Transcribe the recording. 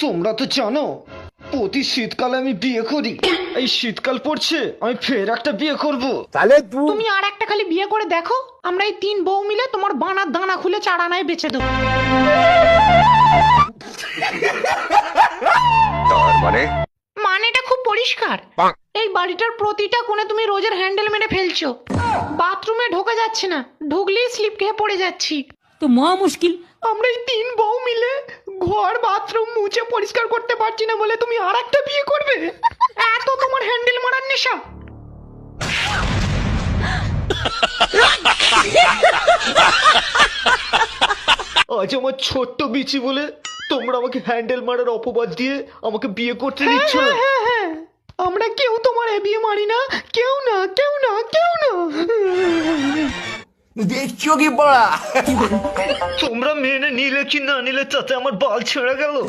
তোমরা তো জানো প্রতি শীতকালে আমি বিয়ে করি। এই শীতকাল পড়ছে, আমি ফের একটা বিয়ে করব। তুমি আর একটা খালি বিয়ে করে দেখো, আমরা এই 3 বউ মিলে তোমার বানার দানা খুলে চারানায় বেচে দেবো। মানেটা খুব পরিষ্কার। এই বাড়িটার প্রতিটা কোণে তুমি রোজের হ্যান্ডেল মেরে ফেলছো। বাথরুমে ঢোকা যাচ্ছে না, ঢুকলেই স্লিপ খেয়ে পড়ে যাচ্ছি। তো মহা মুশকিল। আমরা এই 3 বউ মিলে ঘর বাথরুম মুছে পরিষ্কার করতে পারছি না বলে তুমি আর একটা বিয়ে করবে? এত তোমার হ্যান্ডেল মারার নেশা। আজ আমার ছোট্ট বিচি বলে তোমরা আমাকে হ্যান্ডেল মারার অপবাদ দিয়ে আমাকে বিয়ে করতে দিচ্ছ না? হ্যাঁ, আমরা কেউ তোমার এ বিয়ে মারি না, কেউ না, কেউ না, কেউ না। তোমরা মেনে নিলে কি না নিলে তাতে আমার বাল ছেড়ে গেল।